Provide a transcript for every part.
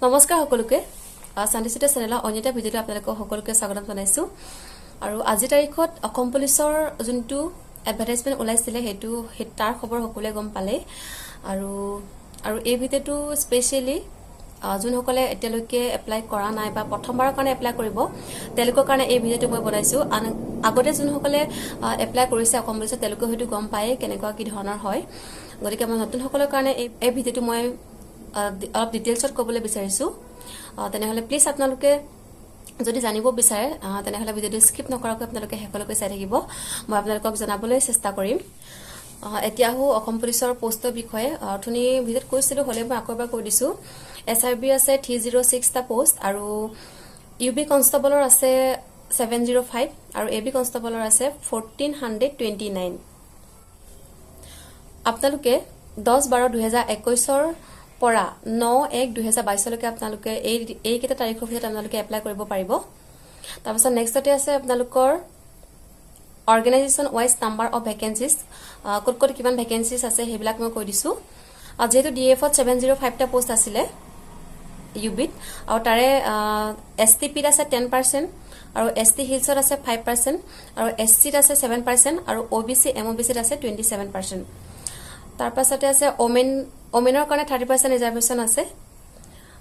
নমস্কাৰ সকলোকে শান্তিচিতা চেনেলৰ অন্যটা ভিডিঅ'ত আপোনালোকক সকলোকে স্বাগতম জনাইছো আৰু আজি তাৰিখত অসম পুলিচৰ যোনটো এডভাৰটাইজমেন্ট ওলাইছিলে হেতু তাৰ খবৰ সকলোৱে গম পালে আৰু এই ভিডিঅ'টো স্পেশালি যোনসকলে এতিয়ালৈকে এপ্লাই কৰা নাই বা প্ৰথমবাৰৰ কাৰণে এপ্লাই কৰিব তেওঁলোকৰ কাৰণে এই ভিডিঅ'টো মই বনাইছো আগতে যোনসকলে এপ্লাই কৰিছে অসম পুলিচত তেওঁলোকে হয়তো গম পায় কেনেকুৱা কি ধৰণৰ হয় গতিকে মই নতুনসকলৰ কাৰণে এই ভিডিঅ'টো মই অলপ ডিটেইলছত ক'বলৈ বিচাৰিছো তেনেহলে প্লিজ আপোনালোকে যদি জানিব বিচাৰে তেনেহলে ভিডিঅ'টো স্কিপ নকৰাকৈ আপোনালোকে শেষলৈকে চাই থাকিব মই আপোনালোকক জনাবলৈ চেষ্টা কৰিম এতিয়াও অসম পুলিচৰ পোষ্টৰ বিষয়ে অথনি ভিডিঅ'ত কৈছিলো হলে মই আকৌ এবাৰ কৈ দিছো এছআৰবি আছে 306 টা পোষ্ট আৰু ইউবি কনষ্টেবলৰ আছে 705 আৰু এবি কনষ্টেবলৰ আছে 1429 আপোনালোকে 10/12/2021 পৰা 9/1/2022 লৈকে আপোনালোকে এই কেইটা তাৰিখৰ ভিতৰত আপোনালোকে এপ্লাই কৰিব পাৰিব তাৰপিছত নেক্সটতে আছে আপোনালোকৰ organisation wise number of vacancies কত কিমান ভ্যাকেন্সিজ আছে হেবিলাক মই কৈ দিছো যেহেতু ডিএফত 705 টা পোষ্ট আছিল ইউবিত আৰু তাৰে এসটিপিত আছে 10% আৰু এসটি হিলছত আছে 5% আৰু এসসিত আছে 7% আৰু ওবিসি এমওবিসিত আছে 27% তাৰপাছতে আছে ওমেনৰ কাৰণে 30% ৰিজাৰ্ভেশন আছে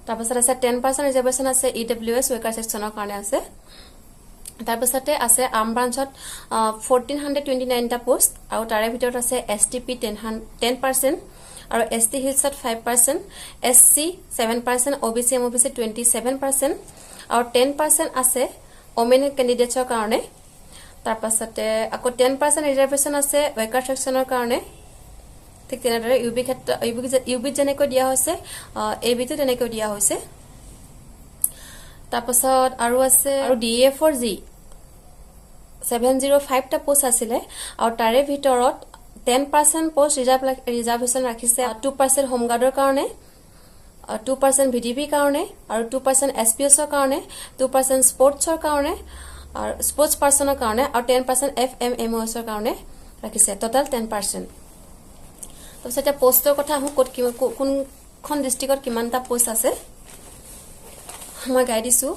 তাৰপাছত আছে 10% ৰিজাৰ্ভেশন আছে ইডব্লিউএছ ওয়েকাৰ সেকশনৰ কাৰণে আছে তাৰপাছতে আছে আৰ্ম ব্ৰাঞ্চত 1429 টা পোষ্ট আৰু তাৰে ভিতৰত আছে এসটিপি 10% আৰু এসটি হিলছত 5% এসসি 7% ওবিসি এমওবিসি 27% আৰু 10% আছে ওমেন ক্যান্ডিডেটছৰ কাৰণে তাৰপাছতে আকৌ 10% ৰিজাৰ্ভেশন আছে ওয়েকাৰ সেকশনৰ কাৰণে ঠিক তেনেদৰে ইউবি যেনেকৈ দিয়া হৈছে এবিটো তেনেকৈ দিয়া হৈছে তাৰপাছত আৰু আছে আৰু ডিএফৰ জি 705 টা পোষ্ট আছিল আৰু তাৰে ভিতৰত 10% পোষ্ট ৰিজাৰ্ভেশন ৰাখিছে 2% হোম গাৰ্ডৰ কাৰণে 2% ভিডিবি কাৰণে আৰু 2% এসপিএছৰ কাৰণে 2% স্পৰ্টছৰ কাৰণে আৰু স্পৰ্টছ পাৰ্সনৰ কাৰণে আৰু 10% এফএমএমওএছৰ কাৰণে ৰাখিছে টোটাল 10% তাৰপিছত পোষ্টৰ কথা আহো কোনখন ডিস্ট্ৰিক্টত কিমানটা পোষ্ট আছে মই গাই দিছো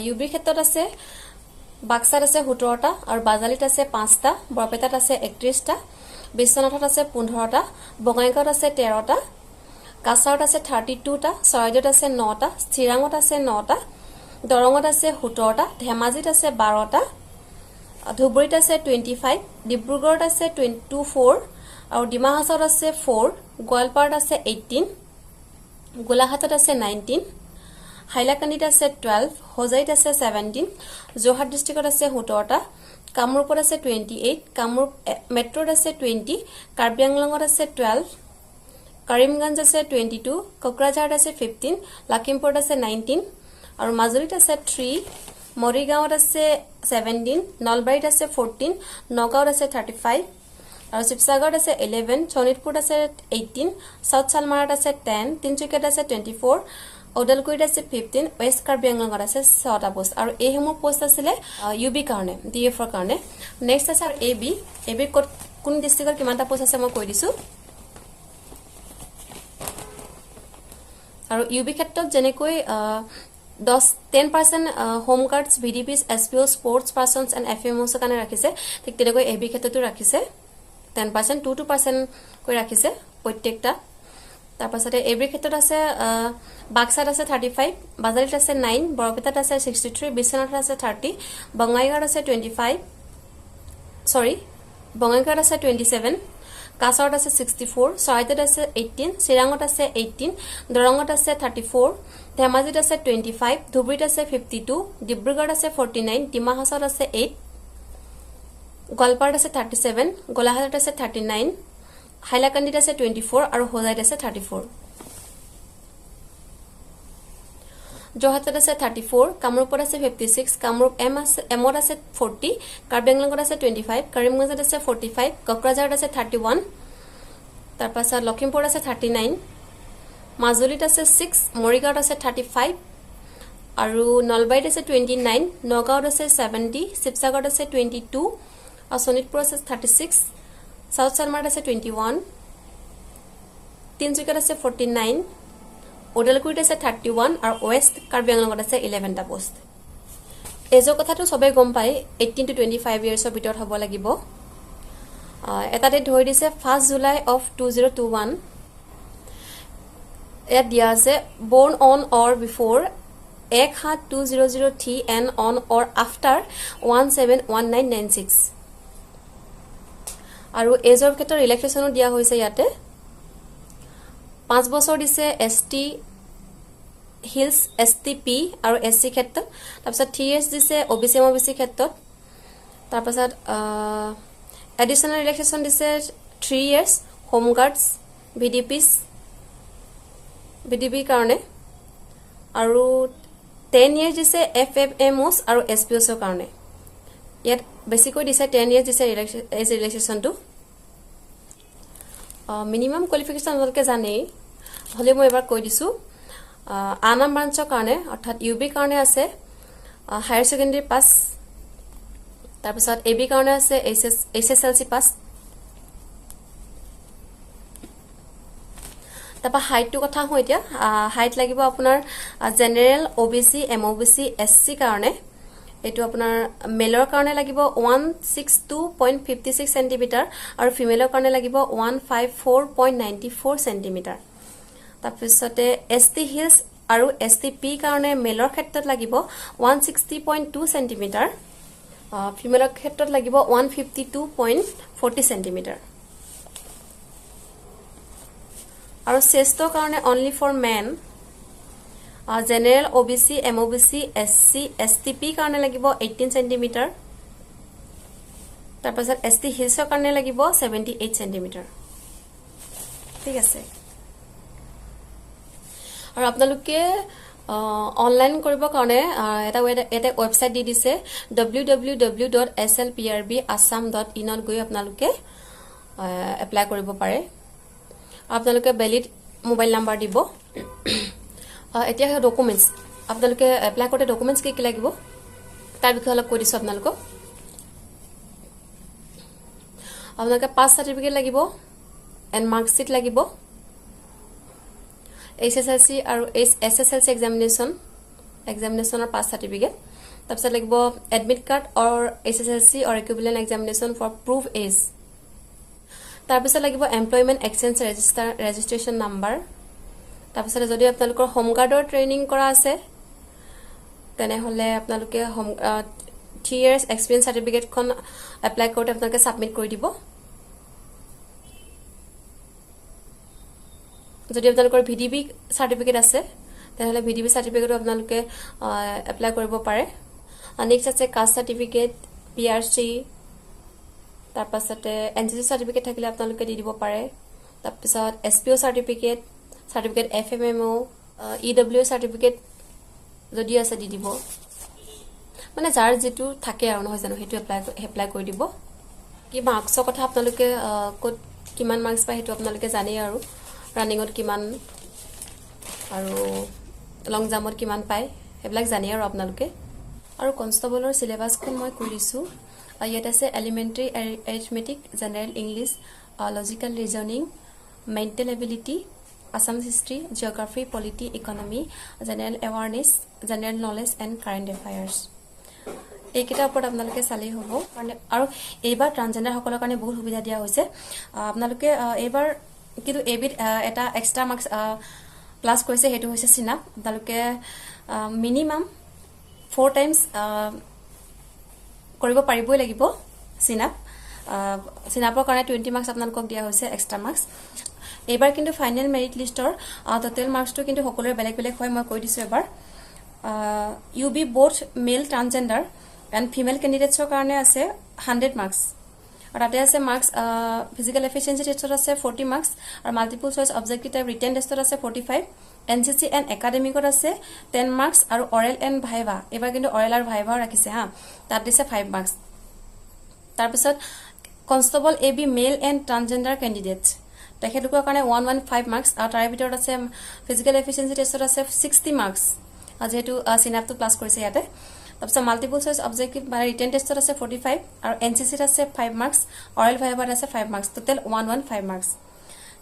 ইউবি ক্ষেত্ৰত আছে বাক্সাত আছে 17টা আৰু বাজালিত আছে 5টা বৰপেটাত আছে 31টা বিশ্বনাথত আছে 15টা বঙাইগাঁৱত আছে 13টা কাছাৰত আছে 32টা চৰাইদেউত আছে 9টা চিৰাঙত আছে 9টা দৰঙত আছে 17টা ধেমাজিত আছে 12টা ধুবুৰীত আছে 25 ডিব্ৰুগড়ত আছে 24 আৰু ডিমা হাছাওত আছে 4 গোৱালপাৰাত আছে 18 গোলাঘাটত আছে 19 হাইলাকান্দিত আছে 12 হোজাইত আছে 17 যোৰহাট ডিস্ট্ৰিক্টত আছে 17টা কামৰূপত আছে 28 কামৰূপ মেট্ৰোত আছে 20 কাৰ্বি আংলঙত আছে 12 কৰিমগঞ্জ আছে 22 কোকৰাঝাৰত আছে 15 লখিমপুৰত আছে 19 আৰু মাজুলীত আছে 3 মৰিগাঁৱত আছে 17 নলবাৰীত আছে 14 নগাঁৱত আছে 35 আৰু শিৱসাগৰত আছে 11 শোণিতপুৰত আছে 18 সাউথ চালমাৰাত আছে 10 তিনচুকীয়াত আছে 24 ওদালগুৰিত আছে 15 ওয়েষ্ট কাৰ্বি আংলঙত আছে 6টা পোষ্ট আৰু এইসমূহ পোষ্ট আছিল ইউবি কাৰণে ডিএফৰ কাৰণে নেক্সট আছে এবি কোন ডিস্ট্ৰিক্টৰ কিমানটা পোষ্ট আছে মই কৈ দিছো আৰু ইউবি ক্ষেত্ৰত যেনেকৈ 10% home guards VDPs SPO sports persons and FMOs কাৰণে ৰাখিছে ঠিক তেনেকৈ এবি ক্ষেত্ৰতো ৰাখিছে 10% 2% কৈ ৰাখিছে প্ৰত্যেকটা তাৰপাছতে এবি ক্ষেত্ৰত আছে বাক্সাত আছে 35 বাজালিত আছে 9 বৰপেটাত আছে 63 বিশ্বনাথত আছে 30 বঙাইগাঁৱত আছে 25 বঙাইগাঁৱত আছে 27 কাছাৰত আছে 64 চৰাইদেউত আছে 18 চিৰাঙত আছে 18 দৰঙত আছে 34 ধেমাজিত আছে 25 ধুবুৰীত আছে 52 ডিব্ৰুগড়ত আছে 49 ডিমা হাছাওত আছে 8 গোৱালপাৰাত আছে 37 গোলাঘাটত আছে 39 হাইলাকান্দিত আছে 24 আৰু হোজাইত আছে 34 যোৰহাটত আছে 34 কামৰূপত আছে 56 কামৰূপ এমত আছে 40 কাৰ্বি আংলঙত আছে 25 কৰিমগঞ্জত আছে 45 কোকৰাঝাৰত আছে 31 তাৰপাছত লখিমপুৰত আছে 39 মাজুলীত আছে 6 মৰিগাঁৱত আছে 35 আৰু নলবাৰীত আছে 29 নগাঁৱত আছে 70 শিৱসাগৰত আছে 22 আৰু শোণিতপুৰত আছে 36 সাউথ চালমাৰাত আছে 21 তিনচুকীয়াত আছে 49 ওদালগুৰিত আছে 31 আৰু ৱেষ্ট কাৰ্বি আংলঙত আছে 11টা পোষ্ট এজৰ কথাটো সবে গম পাই 18 to 25 ইয়াৰ্ছৰ ভিতৰত হ'ব লাগিব এটা ডেট ধৰি দিছে 1 জুলাই অফ 2021 ইয়াত দিয়া আছে born on or before 1/7/2003 and on or after 171996 আৰু এজৰ ক্ষেত্ৰত ৰিলেক্সেশনো দিয়া হৈছে ইয়াতে 5 বছৰ দিছে এসটি হিলস এসটিপি আৰু এসসি ক্ষেত্ৰত তাৰপিছত 3 ইয়াৰ্ছ দিছে ওবিসি এমবিসি ক্ষেত্ৰত তাৰপিছত এডিশনাল ৰিলেক্সেশন দিছে 3 ইয়াৰ্ছ হোম গাৰ্ডছ ভিডিপি কাৰণে আৰু 10 ইয়াৰ্ছ দিছে এফএফএমওছ আৰু এসপিওছৰ কাৰণে ইয়াত বেছিকৈ দিছে 10 ইয়াৰ্ছ দিছে এজ ৰিলেক্সেশনটো মিনিমাম কোৱালিফিকেশন আপোনালোকে জানে হলে মই এবাৰ কৈ দিছো আনাম ব্ৰাঞ্চৰ কাৰণে অৰ্থাৎ ইউবি কাৰণে আছে হায়াৰ সেকেন্ডাৰী পাস তাৰপিছত এবি কাৰণে আছে এইচএসএলসি পাস তাৰপা হাইটটো কথা হয় এতিয়া হাইট লাগিব আপোনাৰ জেনাৰেল ওবিসি এমওবিসি এসসি কাৰণে এটো আপোনাৰ মেলৰ কাৰণে লাগিব 162.56 সেন্টিমিটাৰ আৰু ফিমেলৰ কাৰণে লাগিব 154.94 সেন্টিমিটাৰ তাৰপিছতে এসটি হিলস আৰু এসটিপি কাৰণে মেলৰ ক্ষেত্ৰত লাগিব 160.2 সেন্টিমিটাৰ ফিমেলৰ ক্ষেত্ৰত লাগিব 152.40 সেন্টিমিটাৰ আৰু চেষ্টৰ কাৰণে only for men general OBC MOBC SC STP কাৰণে লাগিব 18 সেন্টিমিটাৰ তাৰপিছত এসটি হিলছৰ কাৰণে লাগিব 78 সেন্টিমিটাৰ ঠিক আছে আৰু আপোনালোকে অনলাইন কৰিব কাৰণে এটা ওয়েবসাইট দি দিছে www.slprbassam.in ত গৈ আপোনালোকে এপ্লাই কৰিব পাৰে আপোনালোকে ভ্যালিড মোবাইল নাম্বাৰ দিব এতিয়া ডকুমেন্টস আপোনালোকে এপ্লাই কৰতে ডকুমেন্টস কি লাগিব তাৰ বিষয়ে অলপ কৈ দিছো আপোনালোকক আপোনালোকে পাস সাৰ্টিফিকেট লাগিব এন্ড মাৰ্কশিট লাগিব এইচএসএলসি আৰু এসএসএলসি এক্সামিনেশনৰ পাস সাৰ্টিফিকেট তাৰপিছত লাগিব admit card or SSLC or equivalent examination for prove age তাৰপিছত লাগিব এমপ্লয়মেন্ট এক্সচেঞ্জ ৰেজিষ্ট্ৰেচন নাম্বাৰ তাৰপিছত যদি আপোনালোকৰ হোম গাৰ্ডৰ ট্ৰেইনিং কৰা আছে তেনে হলে আপোনালোকে হোম 3 ইয়াৰ্ছ এক্সপেৰিয়েন্স সাৰ্টিফিকেট খন এপ্লাই কৰতে আপোনালোকে সাবমিট কৰি দিব যদি আপোনালোকৰ ভিডিবি সাৰ্টিফিকেট আছে তেনে হলে ভিডিবি সাৰ্টিফিকেট আপোনালোকে এপ্লাই কৰিব পাৰে নেক্সট আছে কাষ্ট সাৰ্টিফিকেট পিআৰসি তাৰপাছতে এনসিসি সাৰ্টিফিকেট থাকিলে আপোনালোকে দি দিব পাৰে তাৰপিছত এসপিও সাৰ্টিফিকেট এফএমএমও ইডব্লিউ সাৰ্টিফিকেট যদি আছে দি দিব মানে যাৰ যেটো থাকে আৰু নহয় জানো হেতু এপ্লাই কৰি দিব কি মাৰ্কছৰ কথা আপোনালোকে কত কিমান মাৰ্কছ পায় হেতু আপোনালোকে জানে আৰু ৰানিংত কিমান আৰু লং জাম্পত কিমান পায় হেবিলাক জানে আৰু আপোনালোকে আৰু কনষ্টেবলৰ সিলেবাসখন মই কৈ দিছো ইয়াত আছে elementary arithmetic general English logical reasoning mental ability Assam history, geography, polity, economy, general awareness, general knowledge and current affairs. এইকেইটা ওপৰত আপোনালোকে চালেই হ'ব আৰু এইবাৰ ট্ৰান্সজেন্ডাৰ সকলৰ কাৰণে বহুত সুবিধা দিয়া হৈছে আপোনালোকে এইবাৰ কিন্তু এবিট এটা এক্সট্ৰা মাৰ্কস প্লাস কৰিছে হেতু হৈছে সিনাপ আপোনালোকে মিনিমাম 4 টাইমছ কৰিব পাৰিবই লাগিব সিনাপৰ কাৰণে 20 মাৰ্কস আপোনালোকক দিয়া হৈছে এক্সট্ৰা মাৰ্কস এবাৰ কিন্তু ফাইনেল মেৰিট লিষ্টৰ টোটাল মাৰ্কসটো কিন্তু সকলোৰে বেলেগ বেলেগ হয় মই কৈ দিছো এবাৰ UB both male transgender and female ক্যান্ডিডেটছৰ কাৰণে আছে 100 মাৰ্কস আৰু তাতে আছে মাৰ্কস ফিজিক্যাল এফিচিয়েন্সি টেষ্টত আছে 40 মাৰ্কস আৰু multiple choice objective type written টেষ্টত আছে 45 এনসিসি এন্ড একাডেমিকত আছে 10 মাৰ্কস আৰু অৰেল এন্ড ভাইভা এবাৰ কিন্তু অৰেল আৰু ভাইভাও ৰাখিছে হা তাত দিছে 5 মাৰ্কস তাৰ পিছত কনষ্টেবল এবি মেল এন্ড ট্ৰান্সজেন্ডাৰ ক্যান্ডিডেটছ তেখেতলোকৰ কাৰণে 115 মাৰ্কস আৰু তাৰ ভিতৰত আছে ফিজিক্যাল এফিচিয়েন্সি টেষ্টত আছে 60 মাৰ্কস যেহেতু সিনাপটো প্লাস কৰিছে ইয়াতে তাৰপিছত মাল্টিপল চয়েস অবজেক্টিভ বা ৰিটেন টেষ্টত আছে 45 আৰু এনসিসিত আছে 5 মাৰ্কস অৰেল ভাইভাত আছে 5 মাৰ্কস টোটাল 115 মাৰ্কস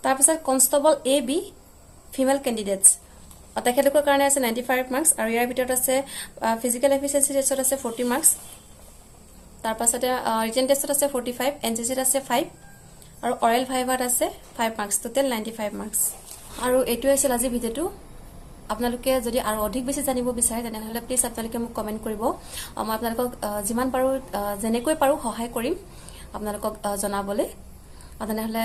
তাৰপিছত কনষ্টেবল এবি ফিমেল ক্যান্ডিডেটছ তেখেতলোকৰ কাৰণে আছে 95 মাৰ্কছ আৰু ইয়াৰ ভিতৰত আছে ফিজিকেল এফিচিয়েঞ্চি টেষ্টত আছে 40 মাৰ্কছ তাৰপাছতে ৰিটেন টেষ্টত আছে 45 এনচিচিত আছে 5 আৰু অৰেল ভাইভাত আছে 5 মাৰ্কছ টোটেল 95 মাৰ্কছ আৰু এইটোৱে আছিল আজি ভিডিঅ'টো আপোনালোকে যদি আৰু অধিক বেছি জানিব বিচাৰে তেনেহলে প্লিজ আপোনালোকে মোক কমেন্ট কৰিব মই আপোনালোকক যিমান পাৰো যেনেকৈ পাৰো সহায় কৰিম আপোনালোকক জনাবলে তেনেহলে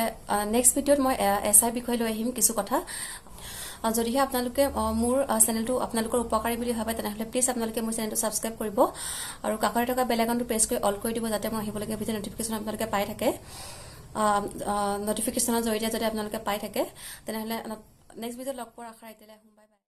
নেক্সট ভিডিঅ'ত মই এসআই বিষয় লৈ আহিম কিছু কথা যদিহে আপোনালোকে মোৰ চেনেলটো আপোনালোকৰ উপকাৰী বুলি ভাবে তেনেহলে প্লিজ আপোনালোকে মোৰ চেনেলটো সাবস্ক্ৰাইব কৰিব আৰু কাষতে থকা বেল আইকনটো প্ৰেছ কৰি অল কৰি দিব যাতে মই আহিবলগীয়া ভিডিঅ' নটিফিকেশ্যন আপোনালোকে পাই থাকে নটিফিকেশ্যনৰ জৰিয়তে যদি আপোনালোকে পাই থাকে তেনেহলে নেক্সট ভিডিঅ'ত লগ পোৱাৰ আশা ৰাখিলে